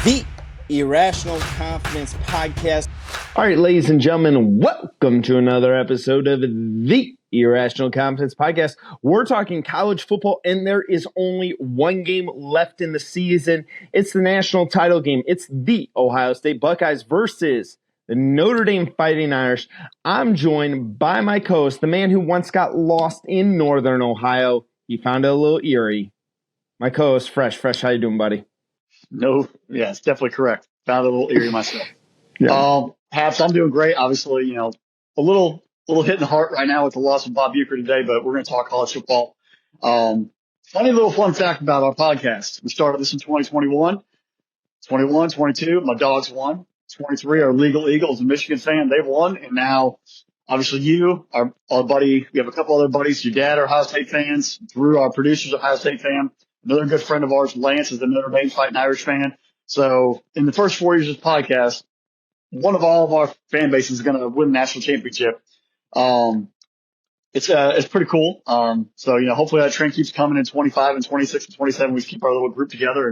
The Irrational Confidence Podcast. All right, ladies and gentlemen, welcome to another episode of the Irrational Confidence Podcast. We're talking college football, and there is only one game left in the season. It's the national title game. It's the Ohio State Buckeyes versus the Notre Dame Fighting Irish. I'm joined by my co-host, the man who once got lost in Northern Ohio. He found it a little eerie. My co-host, Fresh. Fresh, how you doing, buddy? No, yeah, it's definitely correct. Found it a little eerie myself. Yeah. Haps, I'm doing great. Obviously, a little hit in the heart right now with the loss of Bob Uecker today, but we're going to talk college football. Funny little fun fact about our podcast. We started this in 2021, 21, 22. My dogs won. 23, our legal Eagles, a Michigan fan, they've won. And now, obviously, you, our buddy, we have a couple other buddies. Your dad are Ohio State fans. Drew, our producer's Ohio State fan. Another good friend of ours, Lance, is the Notre Dame Fighting Irish fan. So in the first 4 years of this podcast, one of all of our fan bases is going to win the national championship. It's pretty cool. So hopefully that trend keeps coming in 25 and 26 and 27. We keep our little group together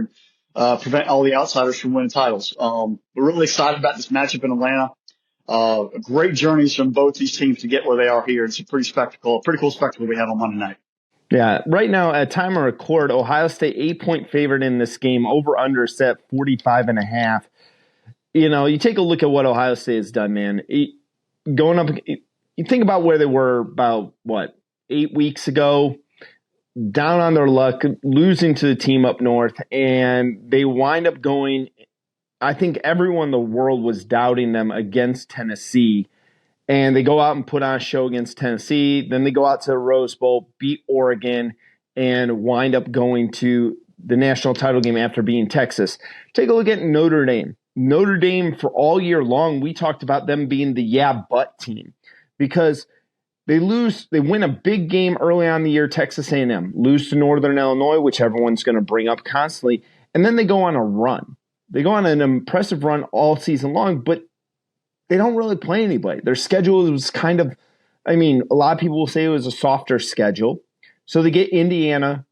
and prevent all the outsiders from winning titles. We're really excited about this matchup in Atlanta. Great journeys from both these teams to get where they are here. It's a pretty cool spectacle we have on Monday night. Yeah, right now, at time of record, Ohio State 8-point favorite in this game, over-under set 45.5. You take a look at what Ohio State has done, man. Going up, you think about where they were about, 8 weeks ago, down on their luck, losing to the team up north, and they wind up going, I think everyone in the world was doubting them against Tennessee. And they go out and put on a show against Tennessee. Then they go out to the Rose Bowl, beat Oregon, and wind up going to the national title game after beating Texas. Take a look at Notre Dame. Notre Dame, for all year long, we talked about them being the yeah, but team. Because they win a big game early on in the year, Texas A&M. Lose to Northern Illinois, which everyone's going to bring up constantly. And then they go on a run. They go on an impressive run all season long, but they don't really play anybody. Their schedule was a lot of people will say it was a softer schedule. So they get Indiana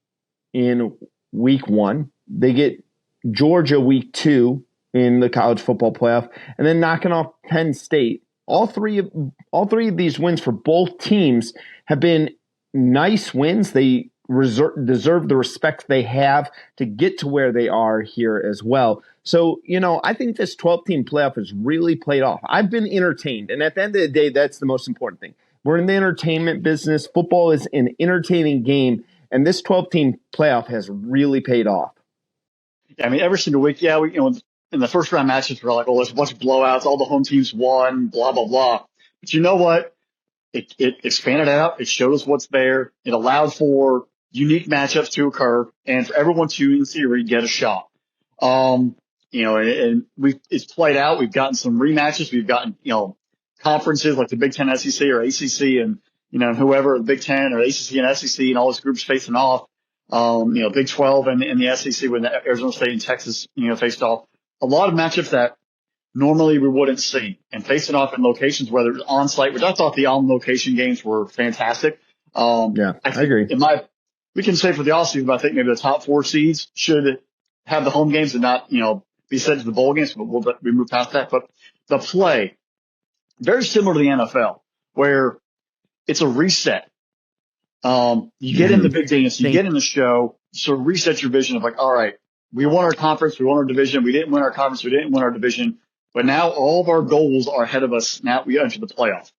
in week 1. They get Georgia week 2 in the college football playoff, and then knocking off Penn State. All three of these wins for both teams have been nice wins. They deserve the respect they have to get to where they are here as well. So, I think this 12-team playoff has really played off. I've been entertained, and at the end of the day, that's the most important thing. We're in the entertainment business. Football is an entertaining game, and this 12-team playoff has really paid off. Yeah, every single week, in the first round matches, we're like, there's a bunch of blowouts. All the home teams won, blah, blah, blah. But you know what? It expanded out. It showed us what's there. It allowed for unique matchups to occur and for everyone to, in theory, get a shot. It's played out. We've gotten some rematches. We've gotten, conferences like the Big Ten, SEC, or ACC, and, whoever, the Big Ten or ACC and SEC and all those groups facing off. Big 12 and the SEC when the Arizona State and Texas, faced off. A lot of matchups that normally we wouldn't see, and facing off in locations, whether it's on site, which I thought the on location games were fantastic. I agree. We can say for the offseason, but I think maybe the top 4 seeds should have the home games and not, be sent to the bowl games, but we move past that. But the play, very similar to the NFL, where it's a reset. You get in the big dance, you get in the show, sort of reset your vision of like, all right, we won our conference, we won our division, we didn't win our conference, we didn't win our division, but now all of our goals are ahead of us. Now we enter the playoff.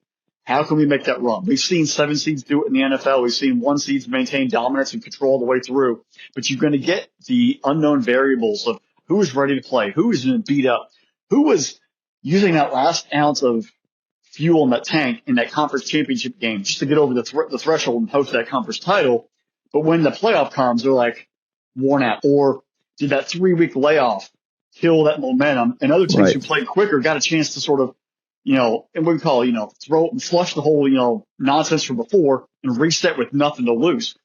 How can we make that run? We've seen 7 seeds do it in the NFL. We've seen 1 seeds maintain dominance and control all the way through. But you're going to get the unknown variables of who is ready to play, who is going to beat up, who was using that last ounce of fuel in that tank in that conference championship game just to get over the threshold and host that conference title. But when the playoff comes, they're like worn out. Or did that 3-week layoff kill that momentum? And other teams who played quicker got a chance to sort of, and we call, flush the whole, nonsense from before and reset with nothing to lose.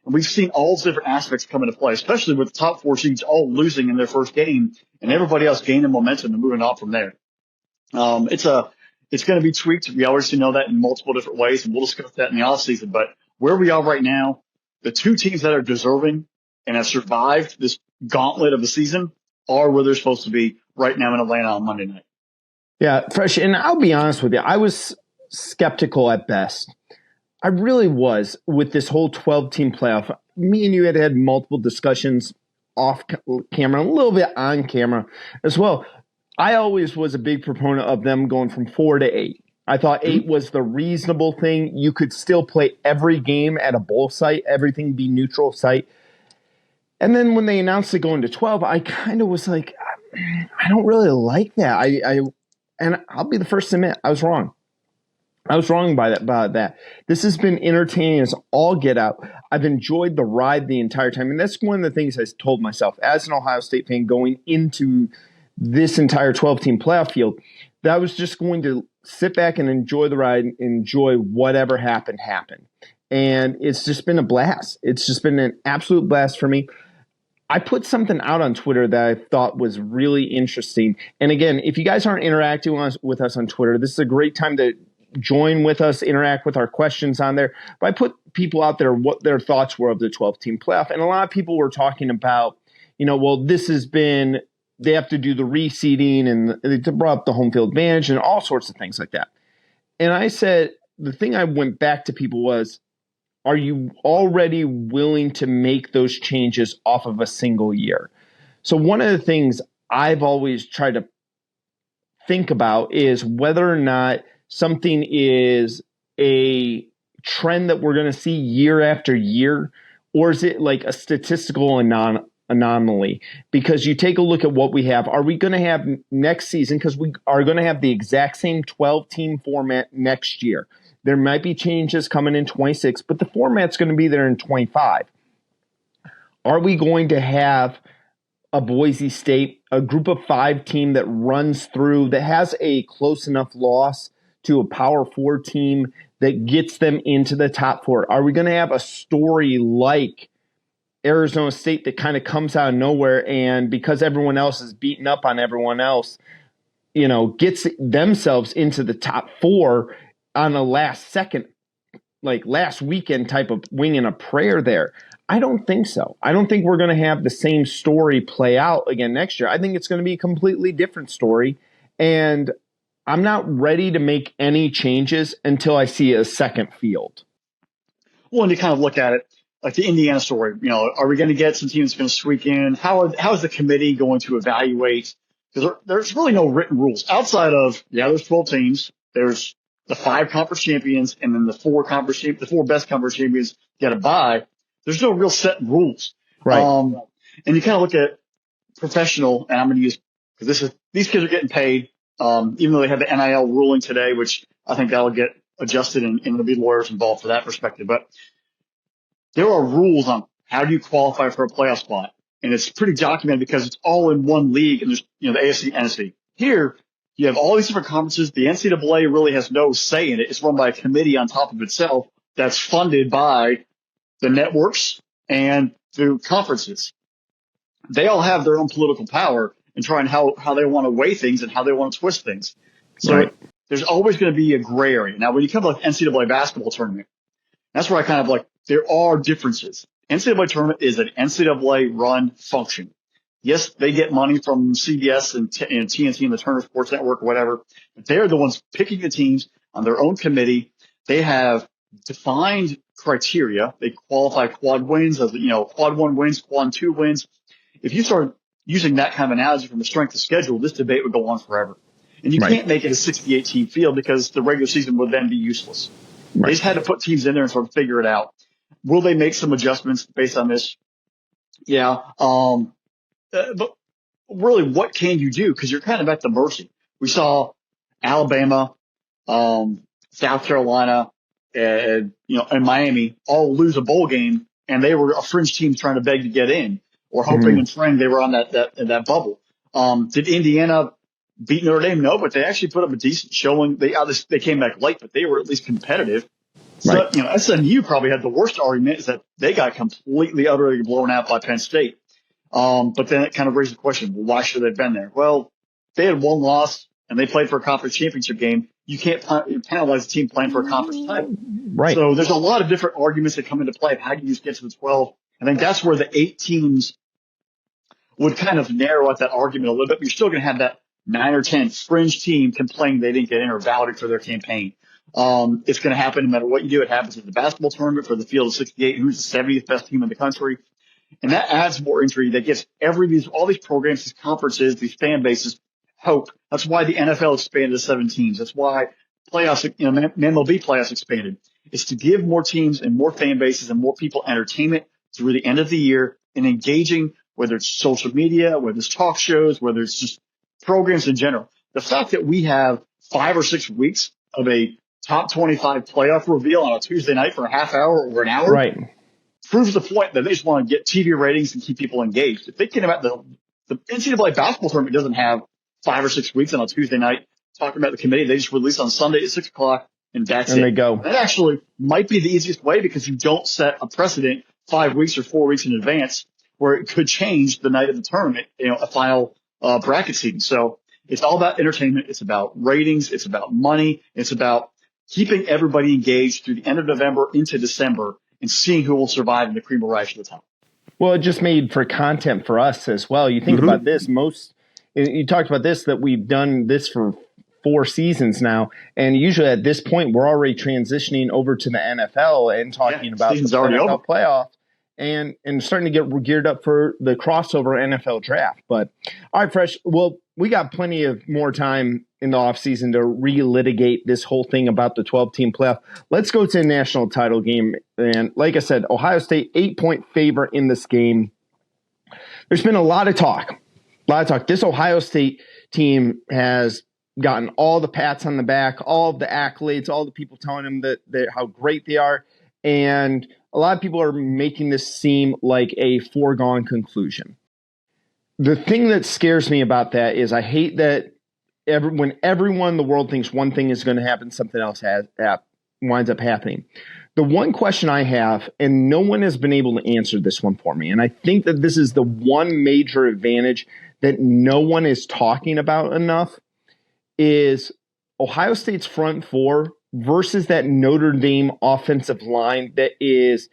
And we've seen all those different aspects come into play, especially with the top 4 seeds all losing in their first game and everybody else gaining momentum and moving on from there. It's going to be tweaked. We already know that in multiple different ways, and we'll discuss that in the offseason. But where we are right now, the 2 teams that are deserving and have survived this gauntlet of the season are where they're supposed to be right now in Atlanta on Monday night. Yeah, Fresh. And I'll be honest with you, I was skeptical at best. I really was with this whole 12-team playoff. Me and you had multiple discussions off camera, a little bit on camera as well. I always was a big proponent of them going from 4 to 8. I thought 8 was the reasonable thing. You could still play every game at a bowl site, everything be neutral site. And then when they announced it going to 12, I kind of was like, I don't really like that. And I'll be the first to admit, I was wrong. I was wrong about that. This has been entertaining as all get out. I've enjoyed the ride the entire time. And that's one of the things I told myself as an Ohio State fan going into this entire 12-team playoff field, that I was just going to sit back and enjoy the ride, enjoy whatever happened. And it's just been a blast. It's just been an absolute blast for me. I put something out on Twitter that I thought was really interesting. And again, if you guys aren't interacting with us on Twitter, this is a great time to join with us, interact with our questions on there. But I put people out there what their thoughts were of the 12-team playoff. And a lot of people were talking about, well, this has been, they have to do the reseeding and they brought up the home field advantage and all sorts of things like that. And I said, the thing I went back to people was, are you already willing to make those changes off of a single year? So one of the things I've always tried to think about is whether or not something is a trend that we're going to see year after year, or is it like a statistical anomaly? Because you take a look at what we have. Are we going to have next season, because we are going to have the exact same 12-team format next year. There might be changes coming in 26, but the format's going to be there in 25. Are we going to have a Boise State, a group of 5 team that runs through, that has a close enough loss to a Power 4 team that gets them into the top 4? Are we going to have a story like Arizona State that kind of comes out of nowhere and because everyone else is beating up on everyone else, gets themselves into the top 4 on a last second, like last weekend type of wing and a prayer there? I don't think so. I don't think we're going to have the same story play out again next year. I think it's going to be a completely different story. And I'm not ready to make any changes until I see a second field. Well, and you kind of look at it like the Indiana story. Are we going to get some teams going to squeak in? How is the committee going to evaluate? Because there's really no written rules outside of, there's 12 teams. There's the 5 conference champions, and then the 4 best conference champions get a bye. There's no real set rules. Right. And you kind of look at professional, and I'm going to use, because these kids are getting paid, even though they had the NIL ruling today, which I think that'll get adjusted and there'll be lawyers involved for that perspective. But there are rules on how do you qualify for a playoff spot. And it's pretty documented because it's all in one league, and there's, the AFC, NFC. Here, you have all these different conferences. The NCAA really has no say in it. It's run by a committee on top of itself that's funded by the networks and the conferences. They all have their own political power and trying how they want to weigh things and how they want to twist things. So There's always going to be a gray area. Now, when you come to like NCAA basketball tournament, that's where I kind of like, there are differences. NCAA tournament is an NCAA run function. Yes, they get money from CBS and TNT and the Turner Sports Network or whatever, but they're the ones picking the teams on their own committee. They have defined criteria. They qualify quad wins as, quad 1 wins, quad 2 wins. If you start using that kind of analogy from the strength of schedule, this debate would go on forever. And you can't make it a 68-team field because the regular season would then be useless. They just had to put teams in there and sort of figure it out. Will they make some adjustments based on this? Yeah. But really, what can you do? Because you're kind of at the mercy. We saw Alabama, South Carolina, and Miami all lose a bowl game, and they were a fringe team trying to beg to get in, or hoping and praying they were on that bubble. Did Indiana beat Notre Dame? No, but they actually put up a decent showing. They came back late, but they were at least competitive. So, SMU probably had the worst argument is that they got completely, utterly blown out by Penn State. But then it kind of raised the question, well, why should they have been there? Well, they had one loss and they played for a conference championship game. You can't penalize a team playing for a conference title. Right. So there's a lot of different arguments that come into play of how do you get to the 12. I think that's where the 8 teams would kind of narrow out that argument a little bit, but you're still going to have that 9 or 10 fringe team complaining they didn't get in or vouted for their campaign. It's going to happen no matter what you do. It happens at the basketball tournament for the field of 68, who's the 70th best team in the country. And that adds more intrigue. That gives all these programs, these conferences, these fan bases hope. That's why the NFL expanded to 7 teams. That's why playoffs, MLB playoffs expanded. It's to give more teams and more fan bases and more people entertainment through the end of the year and engaging, whether it's social media, whether it's talk shows, whether it's just programs in general. The fact that we have 5 or 6 weeks of a top 25 playoff reveal on a Tuesday night for a half hour or an hour, right, proves the point that they just want to get TV ratings and keep people engaged. If they think about the NCAA basketball tournament doesn't have 5 or 6 weeks on a Tuesday night talking about the committee. They just release on Sunday at 6 o'clock and that's it. And they go. That actually might be the easiest way because you don't set a precedent 5 weeks or 4 weeks in advance where it could change the night of the tournament, a final bracket seating. So it's all about entertainment. It's about ratings. It's about money. It's about keeping everybody engaged through the end of November into December and seeing who will survive and the cream will rise to the top. Well, it just made for content for us as well. You think about this, you talked about this, that we've done this for 4 seasons now. And usually at this point, we're already transitioning over to the NFL and talking about the NFL playoff and starting to get geared up for the crossover NFL draft. But all right, Fresh, well, we got plenty of more time in the offseason to relitigate this whole thing about the 12-team playoff. Let's go to the national title game. And like I said, Ohio State 8-point favorite in this game. There's been a lot of talk. This Ohio State team has gotten all the pats on the back, all of the accolades, all the people telling them that how great they are. And a lot of people are making this seem like a foregone conclusion. The thing that scares me about that is I hate that when everyone in the world thinks one thing is going to happen, something else winds up happening. The one question I have, and no one has been able to answer this one for me, and I think that this is the one major advantage that no one is talking about enough, is Ohio State's front four versus that Notre Dame offensive line that is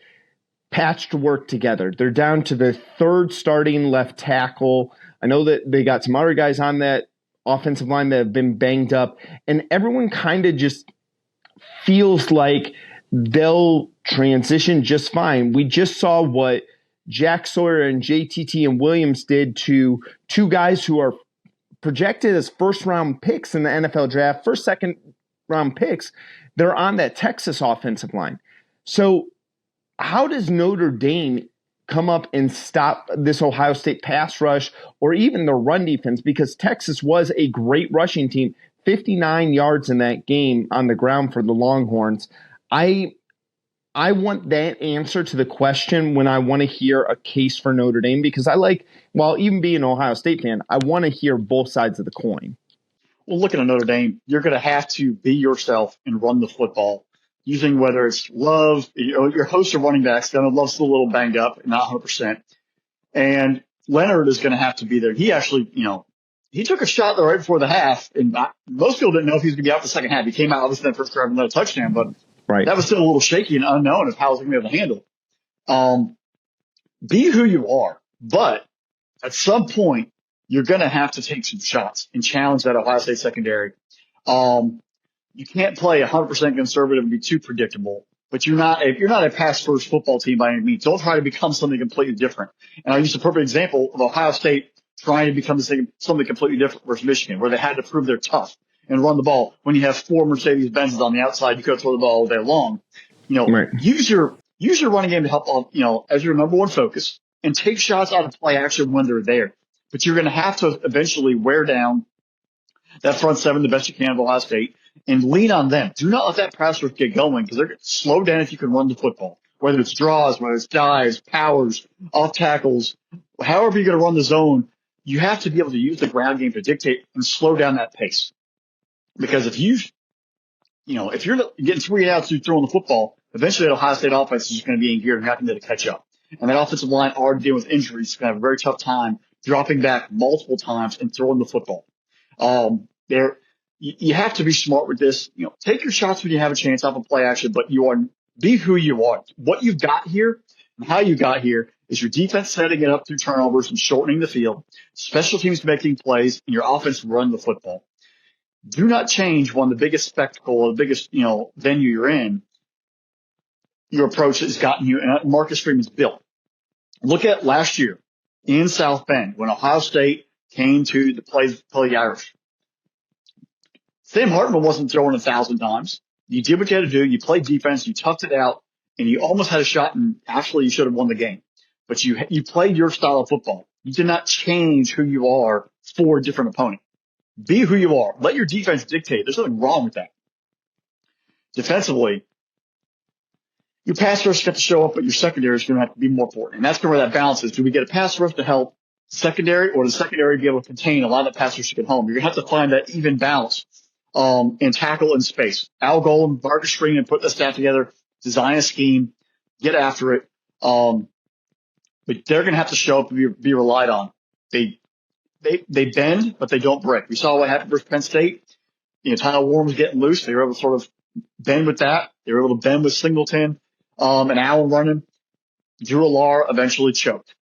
patched work together. They're down to the 3rd starting left tackle. I know that they got some other guys on that offensive line that have been banged up, and everyone kind of just feels like they'll transition just fine. We just saw what Jack Sawyer and JTT and Williams did to 2 guys who are projected as first-round picks in the NFL draft, first, second-round picks. They're on that Texas offensive line. So how does Notre Dame come up and stop this Ohio State pass rush or even the run defense? Because Texas was a great rushing team, 59 yards in that game on the ground for the Longhorns. I want that answer to the question when I want to hear a case for Notre Dame, because while even being an Ohio State fan, I want to hear both sides of the coin. Well, looking at Notre Dame, you're going to have to be yourself and run the football using whether it's Love, your host of running backs. I know Love's still a little banged up, not 100%. And Leonard is going to have to be there. He actually, he took a shot right before the half, and most people didn't know if he was going to be out the second half. He came out obviously in the first drive and let a touchdown, but that was still a little shaky and unknown of how he was going to be able to handle. Be who you are, but at some point you're going to have to take some shots and challenge that Ohio State secondary. You can't play 100% conservative and be too predictable, but you're not a pass first football team by any means. Don't try to become something completely different. And I'll use a perfect example of Ohio State trying to become something completely different versus Michigan, where they had to prove they're tough and run the ball. When you have 4 Mercedes-Benzes on the outside, you could throw the ball all day long. Use your running game to help, as your number one focus, and take shots out of play action when they're there. But you're going to have to eventually wear down that front 7 the best you can of Ohio State and lean on them. Do not let that pass rush get going, because they're going to slow down if you can run the football, whether it's draws, whether it's dives, powers, off tackles, however you're going to run the zone. You have to be able to use the ground game to dictate and slow down that pace. Because if you're getting 3 outs through throwing the football, eventually that Ohio State offense is going to be in gear and not going to be able to catch up. And that offensive line already dealing with injuries is going to have a very tough time dropping back multiple times and throwing the football. You have to be smart with this. Take your shots when you have a chance off of play action, but be who you are. What you've got here and how you got here is your defense setting it up through turnovers and shortening the field, special teams making plays, and your offense running the football. Do not change one of the biggest spectacle or the biggest, venue you're in. Your approach has gotten you, and Marcus Freeman's built. Look at last year in South Bend when Ohio State came to play the Irish. Sam Hartman wasn't throwing 1,000 times. You did what you had to do. You played defense. You toughed it out, and you almost had a shot, and actually you should have won the game. But you played your style of football. You did not change who you are for a different opponent. Be who you are. Let your defense dictate. There's nothing wrong with that. Defensively, your pass rush got to show up, but your secondary is going to have to be more important. And that's where that balance is. Do we get a pass rush to help secondary, or the secondary be able to contain a lot of the pass rush to get home? You're going to have to find that even balance in tackle and space. Al Golden, Marcus Freeman, put the staff together, design a scheme, get after it. But they're going to have to show up and be relied on. They bend, but they don't break. We saw what happened versus Penn State. Tyler Warren was getting loose. They were able to sort of bend with that. They were able to bend with Singleton and Allen running. Drew Alar eventually choked.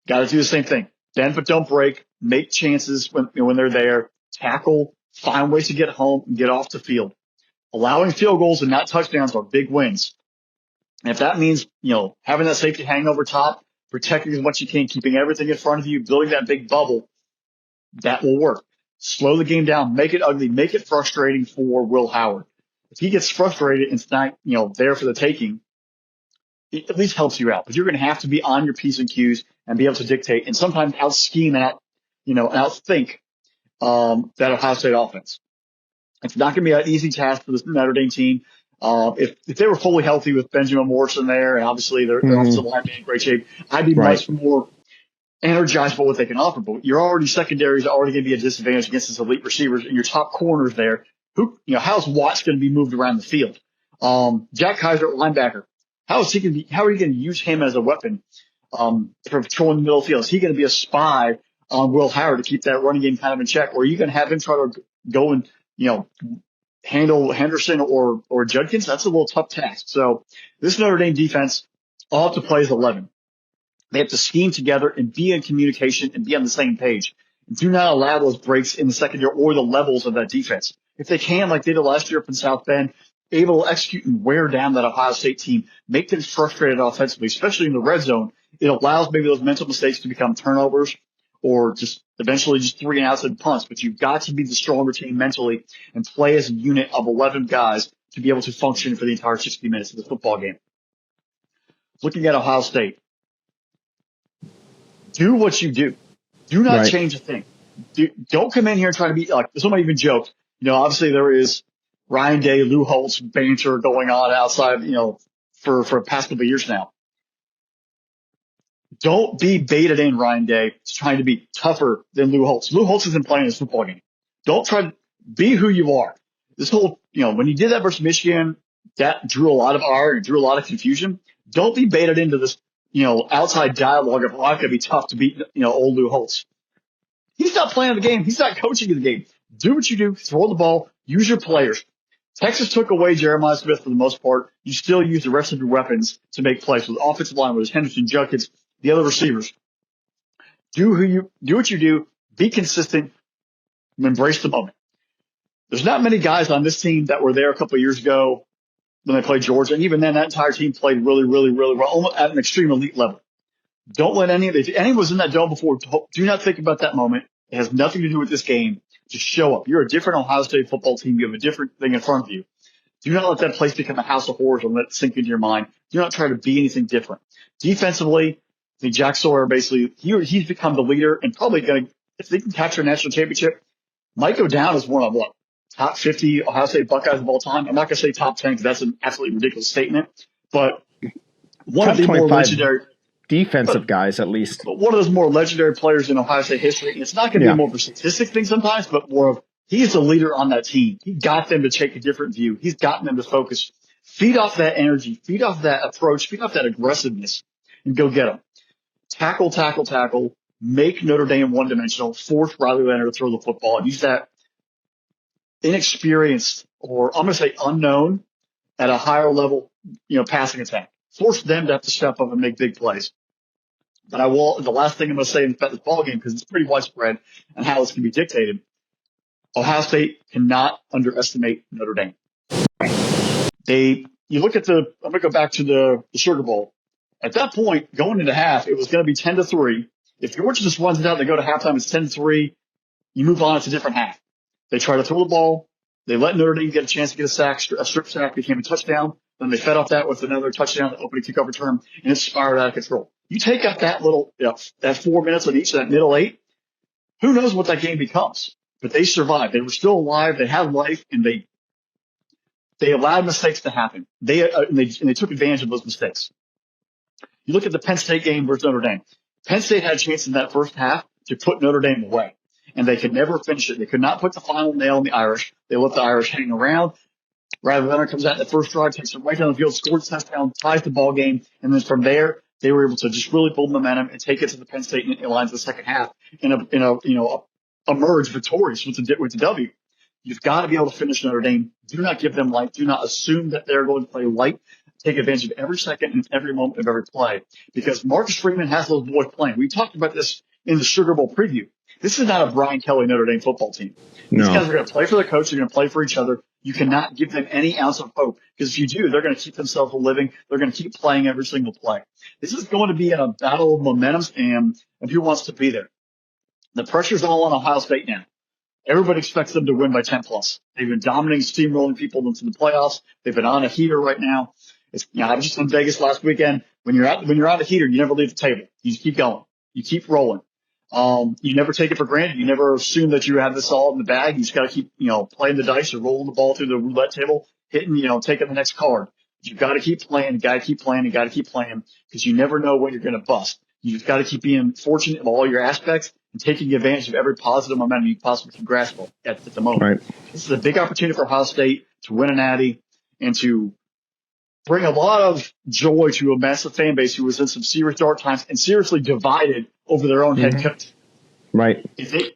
Got to do the same thing. Bend, but don't break. Make chances when they're there. Tackle. Find ways to get home and get off the field. Allowing field goals and not touchdowns are big wins. And if that means, having that safety hang over top, protecting as much as you can, keeping everything in front of you, building that big bubble, that will work. Slow the game down, make it ugly, make it frustrating for Will Howard. If he gets frustrated and it's not, there for the taking, it at least helps you out. But you're going to have to be on your P's and Q's and be able to dictate and sometimes out-scheme and outthink that Ohio State offense. It's not going to be an easy task for this Notre Dame team. If they were fully healthy with Benjamin Morrison there, and obviously their offensive line in great shape, I'd be much more energized by what they can offer. But your secondary is already going to be a disadvantage against this elite receivers and your top corners there. How's Watts going to be moved around the field? Jack Kaiser, linebacker, how are you going to use him as a weapon for patrolling the middle of the field? Is he going to be a spy on Will Howard to keep that running game kind of in check, or are you going to have him try to go and handle Henderson or Judkins? That's a little tough task. So this Notre Dame defense all have to play as 11. They have to scheme together and be in communication and be on the same page. Do not allow those breaks in the secondary or the levels of that defense. If they can, like they did last year up in South Bend, able to execute and wear down that Ohio State team, make them frustrated offensively, especially in the red zone, it allows maybe those mental mistakes to become turnovers or just eventually just 3 and outs and punts. But you've got to be the stronger team mentally and play as a unit of 11 guys to be able to function for the entire 60 minutes of the football game. Looking at Ohio State, do what you do. Do not change a thing. Don't come in here and try to be like, somebody even joked, obviously there is Ryan Day, Lou Holtz banter going on outside, for the past couple of years now. Don't be baited in, Ryan Day, trying to be tougher than Lou Holtz. Lou Holtz isn't playing this football game. Don't try to be who you are. This whole, when you did that versus Michigan, that drew a lot of ire and drew a lot of confusion. Don't be baited into this, outside dialogue of, I'm going to be tough to beat, old Lou Holtz. He's not playing the game. He's not coaching the game. Do what you do. Throw the ball. Use your players. Texas took away Jeremiah Smith for the most part. You still use the rest of your weapons to make plays with the offensive line, with Henderson, Judkins, the other receivers. Do what you do. Be consistent. And embrace the moment. There's not many guys on this team that were there a couple of years ago when they played Georgia, and even then, that entire team played really, really, really well, almost at an extreme elite level. Don't let if anyone was in that dome before, do not think about that moment. It has nothing to do with this game. Just show up. You're a different Ohio State football team. You have a different thing in front of you. Do not let that place become a house of horrors and let it sink into your mind. Do not try to be anything different. Defensively, I think Jack Sawyer basically, he's become the leader and probably going to, if they can capture a national championship, might go down as one of top 50 Ohio State Buckeyes of all time. I'm not going to say top 10 because that's an absolutely ridiculous statement, but one top of the more legendary defensive guys, at least. But one of those more legendary players in Ohio State history. And it's not going to be more of a statistic thing sometimes, but more of he's the leader on that team. He got them to take a different view. He's gotten them to focus. Feed off that energy. Feed off that approach. Feed off that aggressiveness and go get them. Tackle, tackle, tackle. Make Notre Dame one-dimensional. Force Riley Leonard to throw the football. Use that inexperienced, or I'm going to say unknown, at a higher level, passing attack. Force them to have to step up and make big plays. But the last thing I'm going to say about this ball game, because it's pretty widespread and how it's going to be dictated, Ohio State cannot underestimate Notre Dame. You look at I'm going to go back to the Sugar Bowl. At that point, going into half, it was going to be 10-3. If Georgia just runs it out, they go to halftime, it's 10-3. You move on, it's a different half. They try to throw the ball. They let Notre Dame get a chance to get a sack. A strip sack became a touchdown. Then they fed off that with another touchdown, the opening kickoff return, and it spiraled out of control. You take out that that 4 minutes on each of that middle 8, who knows what that game becomes? But they survived. They were still alive. They had life, and they allowed mistakes to happen. They took advantage of those mistakes. You look at the Penn State game versus Notre Dame. Penn State had a chance in that first half to put Notre Dame away, and they could never finish it. They could not put the final nail in the Irish. They let the Irish hang around. Riley Leonard comes out in the first drive, takes it right down the field, scores a touchdown, ties the ball game, and then from there they were able to just really build momentum and take it to the Penn State lines in the second half and emerge victorious with the W. You've got to be able to finish Notre Dame. Do not give them light. Do not assume that they're going to play light. Take advantage of every second and every moment of every play, because Marcus Freeman has those boys playing. We talked about this in the Sugar Bowl preview. This is not a Brian Kelly Notre Dame football team. No. These guys are going to play for the coach. They're going to play for each other. You cannot give them any ounce of hope, because if you do, they're going to keep themselves a living. They're going to keep playing every single play. This is going to be a battle of momentums and who wants to be there. The pressure's all on Ohio State now. Everybody expects them to win by 10 plus. They've been dominating, steamrolling people into the playoffs. They've been on a heater right now. I was just in Vegas last weekend. When you're on a heater, you never leave the table. You just keep going. You keep rolling. You never take it for granted. You never assume that you have this all in the bag. You just got to keep, playing the dice or rolling the ball through the roulette table, hitting, taking the next card. You've got to keep playing. You got to keep playing. You got to keep playing, because you never know when you're going to bust. You've got to keep being fortunate in all your aspects and taking advantage of every positive momentum you possibly can grasp at the moment. Right. This is a big opportunity for Ohio State to win a natty and to bring a lot of joy to a massive fan base who was in some serious dark times and seriously divided over their own head coach. Right.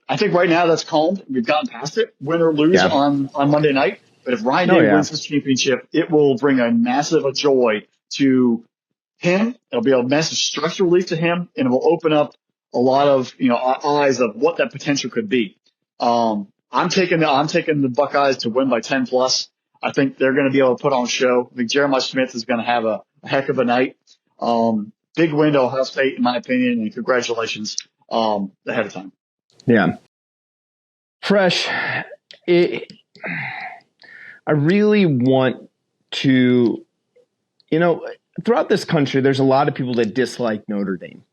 I think right now that's calmed. We've gotten past it, win or lose on Monday night. But if Ryan Day wins this championship, it will bring a massive joy to him. It'll be a massive stress relief to him, and it will open up a lot of eyes of what that potential could be. I'm taking the Buckeyes to win by 10 plus. I think they're going to be able to put on a show. I think Jeremiah Smith is going to have a heck of a night. Big win to Ohio State, in my opinion, and congratulations ahead of time. Yeah. Fresh. I really want to, throughout this country, there's a lot of people that dislike Notre Dame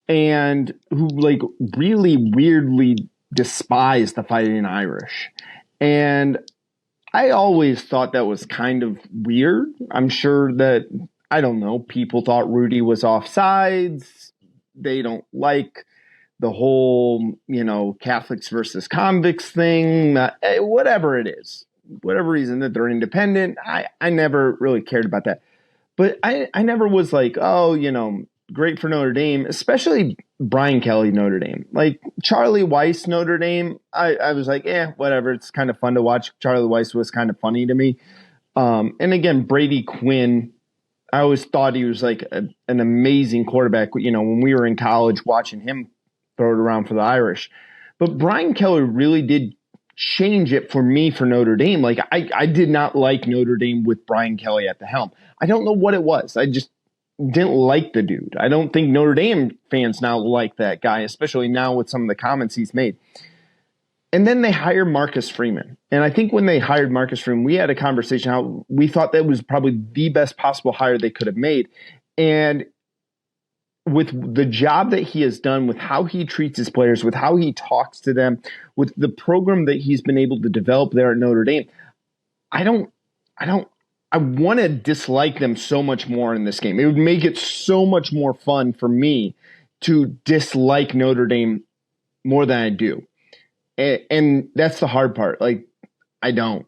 and who really weirdly despise the Fighting Irish. And I always thought that was kind of weird. I'm sure that, people thought Rudy was offsides. They don't like the whole, Catholics versus convicts thing, whatever it is, whatever reason that they're independent. I never really cared about that. But I never was like, great for Notre Dame, especially Brian Kelly Notre Dame. Like Charlie Weiss Notre Dame, I was like, whatever. It's kind of fun to watch. Charlie Weiss was kind of funny to me. And again, Brady Quinn, I always thought he was like an amazing quarterback, when we were in college watching him throw it around for the Irish. But Brian Kelly really did change it for me for Notre Dame. Like I did not like Notre Dame with Brian Kelly at the helm. I don't know what it was. I just didn't like the dude. I don't think Notre Dame fans now like that guy, especially now with some of the comments he's made. And then they hired Marcus Freeman. And I think when they hired Marcus Freeman, we had a conversation how we thought that was probably the best possible hire they could have made. And with the job that he has done, with how he treats his players, with how he talks to them, with the program that he's been able to develop there at Notre Dame, I want to dislike them so much more in this game. It would make it so much more fun for me to dislike Notre Dame more than I do. And that's the hard part. Like, I don't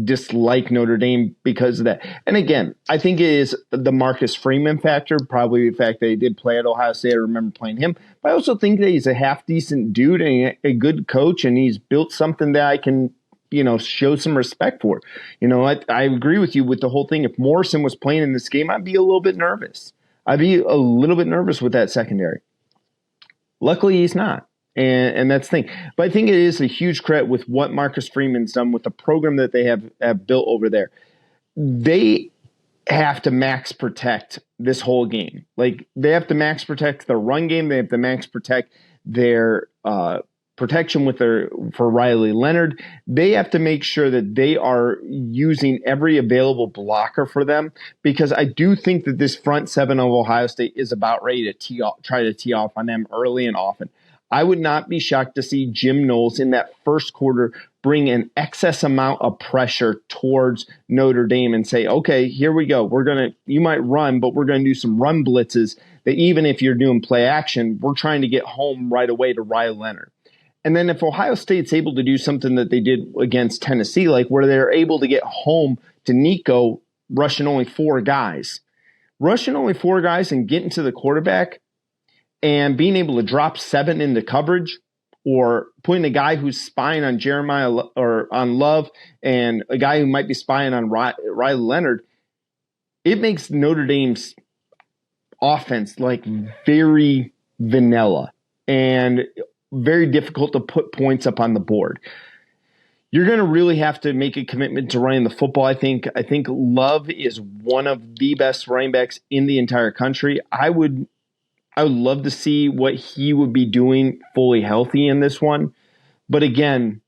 dislike Notre Dame because of that. And again, I think it is the Marcus Freeman factor, probably the fact that he did play at Ohio State. I remember playing him. But I also think that he's a half-decent dude and a good coach, and he's built something that I can, show some respect for. I agree with you with the whole thing. If Morrison was playing in this game, I'd be a little bit nervous. I'd be a little bit nervous with that secondary. Luckily, he's not. And that's the thing. But I think it is a huge credit with what Marcus Freeman's done with the program that they have built over there. They have to max protect this whole game. Like, they have to max protect the run game. They have to max protect their protection for Riley Leonard. They have to make sure that they are using every available blocker for them, because I do think that this front seven of Ohio State is about ready to try to tee off on them early and often. I would not be shocked to see Jim Knowles in that first quarter bring an excess amount of pressure towards Notre Dame and say, okay, here we go. You might run, but we're going to do some run blitzes that even if you're doing play action, we're trying to get home right away to Riley Leonard. And then if Ohio State's able to do something that they did against Tennessee, like where they're able to get home to Nico rushing only four guys and getting to the quarterback and being able to drop 7 into coverage, or putting a guy who's spying on Jeremiah or on Love and a guy who might be spying on Riley Leonard, it makes Notre Dame's offense like very vanilla and very difficult to put points up on the board. You're going to really have to make a commitment to running the football. I think Love is one of the best running backs in the entire country. I would love to see what he would be doing fully healthy in this one. But again,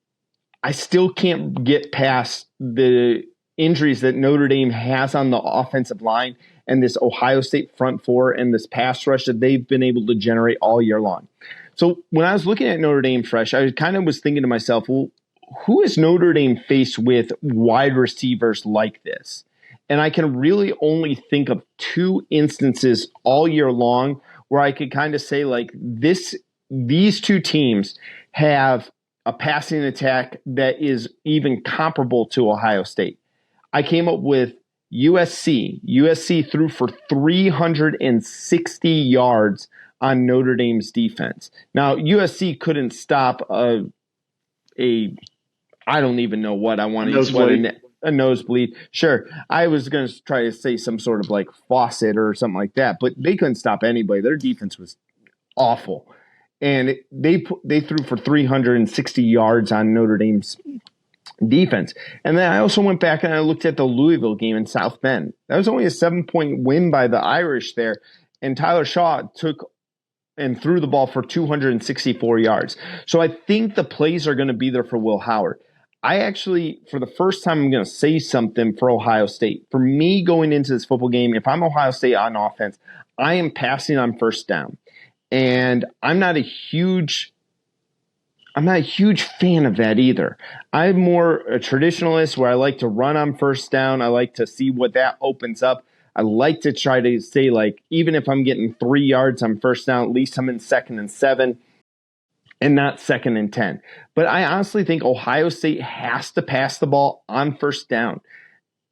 I still can't get past the injuries that Notre Dame has on the offensive line and this Ohio State front four and this pass rush that they've been able to generate all year long. So when I was looking at Notre Dame Fresh, I kind of was thinking to myself, well, who is Notre Dame faced with wide receivers like this? And I can really only think of 2 instances all year long where I could kind of say, like, these 2 teams have a passing attack that is even comparable to Ohio State. I came up with USC. USC threw for 360 yards on Notre Dame's defense. Now, USC couldn't stop I don't even know what I want to use. A nosebleed. Sure. I was going to try to say some sort of like faucet or something like that, but they couldn't stop anybody. Their defense was awful. And they threw for 360 yards on Notre Dame's defense. And then I also went back and I looked at the Louisville game in South Bend. That was only a 7-point win by the Irish there. And Tyler Shaw took and threw the ball for 264 yards. So I think the plays are going to be there for Will Howard. I actually, for the first time, I'm going to say something for Ohio State. For me going into this football game, if I'm Ohio State on offense, I am passing on first down. And I'm not a huge fan of that either. I'm more a traditionalist where I like to run on first down. I like to see what that opens up. I like to try to say, like, even if I'm getting 3 yards on first down, at least I'm in 2nd and 7 and not 2nd and 10. But I honestly think Ohio State has to pass the ball on first down.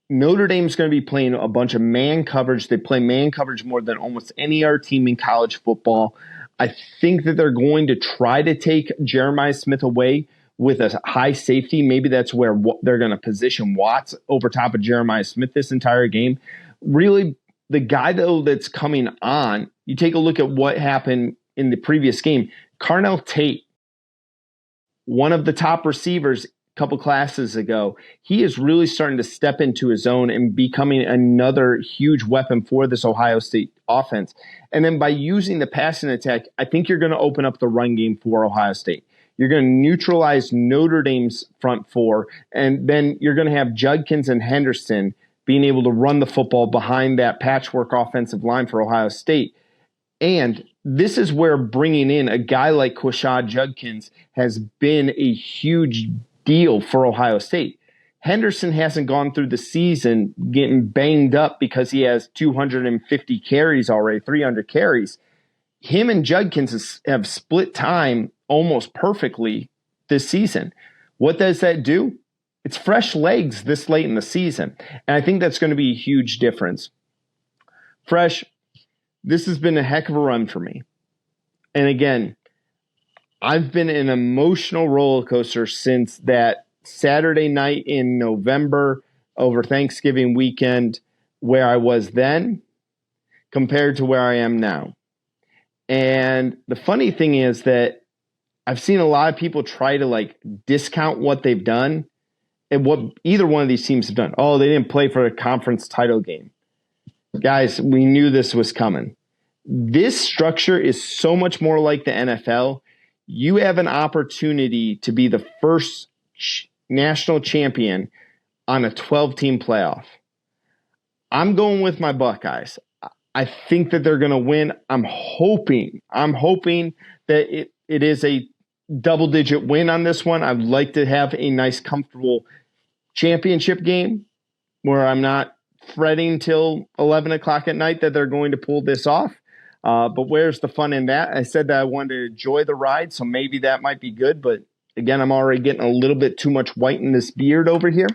Notre Dame's going to be playing a bunch of man coverage. They play man coverage more than almost any other team in college football. I think that they're going to try to take Jeremiah Smith away with a high safety. Maybe that's where they're going to position Watts over top of Jeremiah Smith this entire game. Really, the guy, though, that's coming on, you take a look at what happened in the previous game. Carnell Tate, one of the top receivers a couple classes ago, he is really starting to step into his own and becoming another huge weapon for this Ohio State offense. And then by using the passing attack, I think you're going to open up the run game for Ohio State. You're going to neutralize Notre Dame's front four, and then you're going to have Judkins and Henderson being able to run the football behind that patchwork offensive line for Ohio State. And this is where bringing in a guy like Quashad Judkins has been a huge deal for Ohio State. Henderson hasn't gone through the season getting banged up because he has 250 carries already, 300 carries. Him and Judkins have split time almost perfectly this season. What does that do? It's fresh legs this late in the season. And I think that's going to be a huge difference. Fresh, this has been a heck of a run for me. And again, I've been an emotional roller coaster since that Saturday night in November over Thanksgiving weekend where I was then, compared to where I am now. And the funny thing is that I've seen a lot of people try to like discount what they've done and what either one of these teams have done. Oh, they didn't play for a conference title game. Guys, we knew this was coming. This structure is so much more like the NFL. You have an opportunity to be the first national champion on a 12-team playoff. I'm going with my Buckeyes. I think that they're going to win. I'm hoping that it is a double-digit win on this one. I'd like to have a nice, comfortable championship game where I'm not fretting till 11 o'clock at night that they're going to pull this off. But where's the fun in that? I said that I wanted to enjoy the ride, so maybe that might be good. But again, I'm already getting a little bit too much white in this beard over here.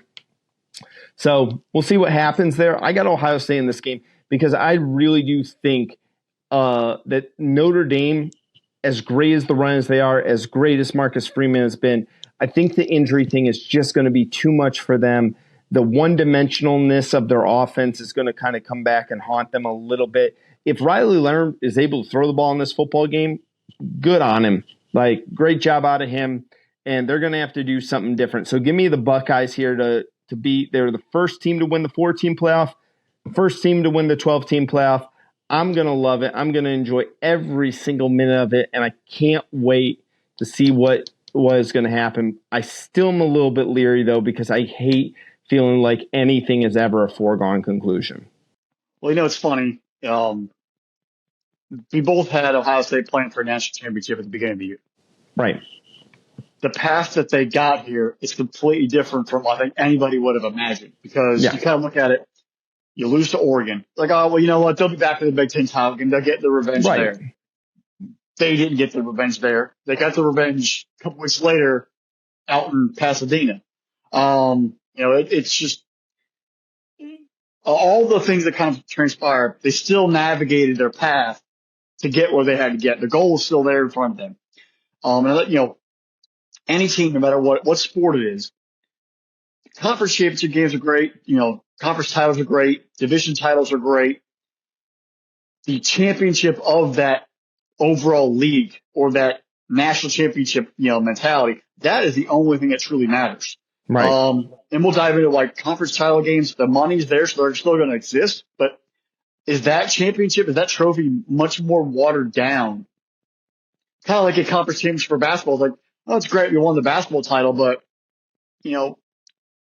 So we'll see what happens there. I got Ohio State in this game because I really do think that Notre Dame, as great as the run as they are, as great as Marcus Freeman has been, I think the injury thing is just going to be too much for them. The one-dimensionalness of their offense is going to kind of come back and haunt them a little bit. If Riley Leonard is able to throw the ball in this football game, good on him. Like, great job out of him, and they're going to have to do something different. So give me the Buckeyes here to beat. They're the first team to win the 4-team playoff, first team to win the 12-team playoff. I'm going to love it. I'm going to enjoy every single minute of it, and I can't wait to see what is going to happen. I still am a little bit leery, though, because I hate feeling like anything is ever a foregone conclusion. Well, it's funny. We both had Ohio State playing for a national championship at the beginning of the year. Right. The path that they got here is completely different from what I think anybody would have imagined, because you kind of look at it, you lose to Oregon. Like, oh, well, you know what? They'll be back in the Big Ten title game. They'll get the revenge there. They didn't get the revenge there. They got the revenge a couple weeks later out in Pasadena. It's just all the things that kind of transpired. They still navigated their path to get where they had to get. The goal was still there in front of them. Any team, no matter what sport it is, conference championship games are great. Conference titles are great. Division titles are great. The championship of that overall league or that national championship, mentality, that is the only thing that truly matters. Right. And we'll dive into like conference title games. The money's there, so they're still going to exist. But is that championship, is that trophy much more watered down? Kind of like a conference championship for basketball. It's like, oh, it's great, we won the basketball title, but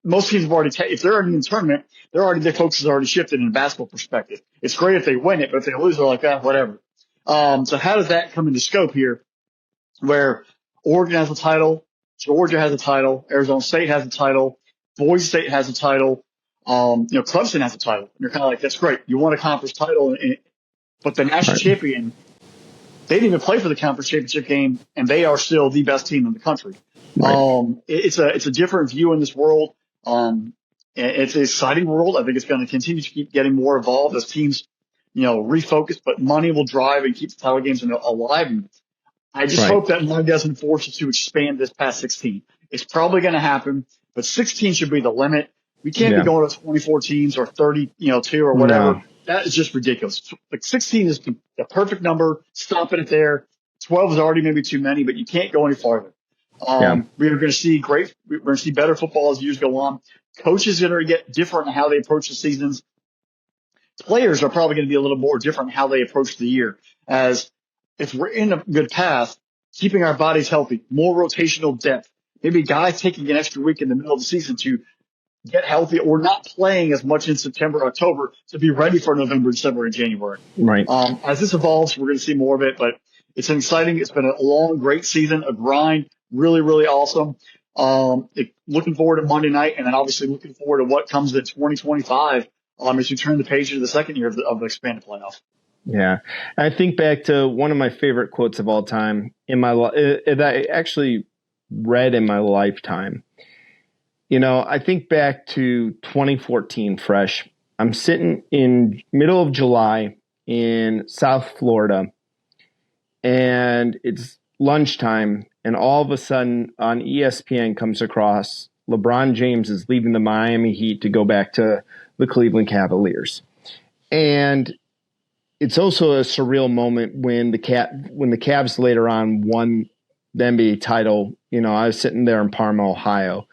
most teams have already if they're already in the tournament, their focus is already shifted in a basketball perspective. It's great if they win it, but if they lose, they're like, whatever. So how does that come into scope here, where Oregon has a title, Georgia has a title, Arizona State has a title, Boise State has a title, Clemson has a title. And you're kind of like, that's great. You won a conference title, but the national champion, they didn't even play for the conference championship game, and they are still the best team in the country. Right. It's a different view in this world. It's an exciting world. I think it's going to continue to keep getting more involved as teams, refocus, but money will drive and keep the title games alive. And I just hope that money doesn't force us to expand this past 16. It's probably going to happen, but 16 should be the limit. We can't be going to 24 teams or 32 or whatever. No. That is just ridiculous. Like 16 is the perfect number. Stopping it there. 12 is already maybe too many, but you can't go any farther. We're going to see we're going to see better football as years go on. Coaches are going to get different in how they approach the seasons. Players are probably going to be a little more different in how they approach the year. As if we're in a good path, keeping our bodies healthy, more rotational depth, maybe guys taking an extra week in the middle of the season to get healthy, or not playing as much in September, October to be ready for November, December, and January. Right. As this evolves, we're going to see more of it, but it's exciting. It's been a long, great season, a grind, really, really awesome. Looking forward to Monday night, and then obviously looking forward to what comes in 2025 as we turn the page into the second year of the expanded playoff. Yeah. I think back to one of my favorite quotes of all time in my that I actually read in my lifetime. I think back to 2014 Fresh. I'm sitting in middle of July in South Florida, and it's lunchtime, and all of a sudden on ESPN comes across LeBron James is leaving the Miami Heat to go back to the Cleveland Cavaliers. And it's also a surreal moment when the Cavs later on won the NBA title. You know, I was sitting there in Parma, Ohio,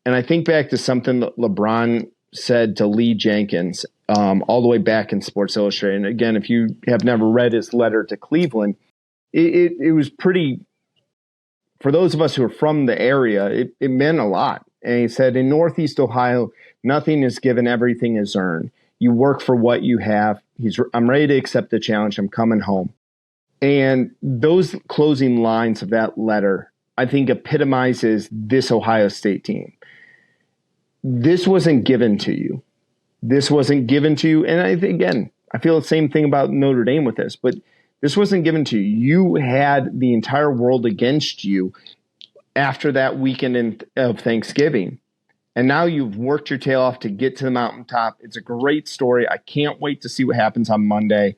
and I think back to something that LeBron said to Lee Jenkins all the way back in Sports Illustrated. And again, if you have never read his letter to Cleveland, it was pretty, for those of us who are from the area, it meant a lot. And he said, in Northeast Ohio, nothing is given, everything is earned. You work for what you have. I'm ready to accept the challenge. I'm coming home. And those closing lines of that letter, I think, epitomizes this Ohio State team. This wasn't given to you. This wasn't given to you. And I feel the same thing about Notre Dame with this, but this wasn't given to you. You had the entire world against you after that weekend of Thanksgiving. And now you've worked your tail off to get to the mountaintop. It's a great story. I can't wait to see what happens on Monday.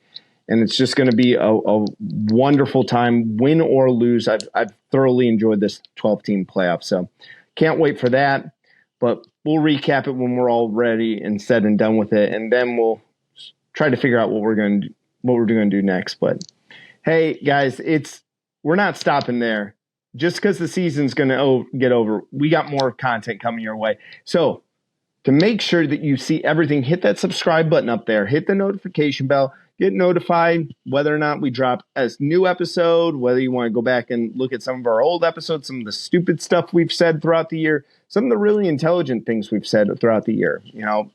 And it's just going to be a wonderful time, win or lose. I've thoroughly enjoyed this 12-team playoff. So can't wait for that. But we'll recap it when we're all ready and said and done with it. And then we'll try to figure out what we're going to do next. But hey, guys, we're not stopping there. Just because the season's going to get over, we got more content coming your way. So to make sure that you see everything, hit that subscribe button up there. Hit the notification bell. Get notified whether or not we drop a new episode, whether you want to go back and look at some of our old episodes, some of the stupid stuff we've said throughout the year, some of the really intelligent things we've said throughout the year. You know,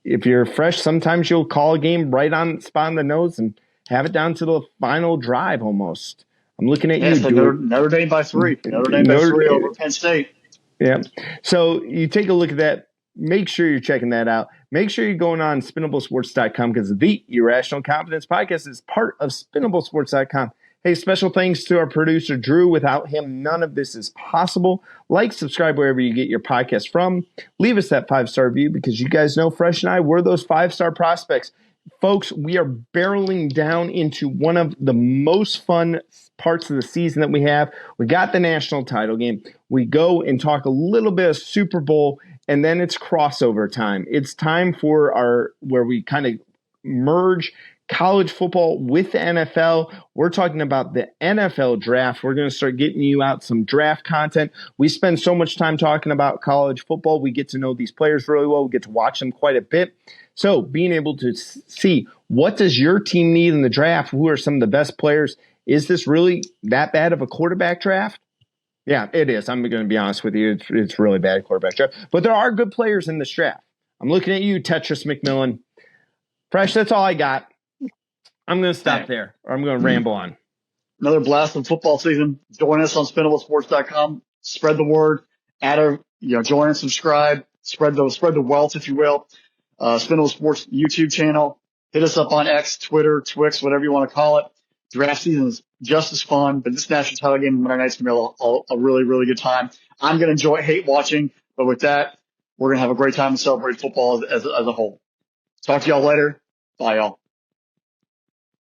if you're fresh, sometimes you'll call a game right on spot on the nose and have it down to the final drive almost. I'm looking at you. So Notre Dame by 3. Notre Dame by 3 over Penn State. Yeah. So you take a look at that. Make sure you're checking that out. Make sure you're going on SpinnableSports.com because the Irrational Confidence Podcast is part of SpinnableSports.com. Hey, special thanks to our producer, Drew. Without him, none of this is possible. Like, subscribe wherever you get your podcast from. Leave us that 5-star review because you guys know Fresh and I, we're those 5-star prospects. Folks, we are barreling down into one of the most fun parts of the season that we have. We got the national title game. We go and talk a little bit of Super Bowl, and then it's crossover time. It's time for where we kind of merge college football with the NFL. We're talking about the NFL draft. We're going to start getting you out some draft content. We spend so much time talking about college football. We get to know these players really well. We get to watch them quite a bit. So being able to see what does your team need in the draft? Who are some of the best players? Is this really that bad of a quarterback draft? Yeah, it is. I'm going to be honest with you. It's really bad quarterback draft. But there are good players in this draft. I'm looking at you, Tetris McMillan. Fresh, that's all I got. I'm going to stop there, or I'm going to ramble on. Another blast of football season. Join us on SpinnableSports.com. Spread the word. Join and subscribe. Spread the wealth, if you will. Spinnable Sports YouTube channel. Hit us up on X, Twitter, Twix, whatever you want to call it. Draft season is just as fun, but this national title game Monday night's going to be a really, really good time. I'm going to hate watching, but with that, we're going to have a great time and celebrate football as a whole. Talk to y'all later. Bye, y'all.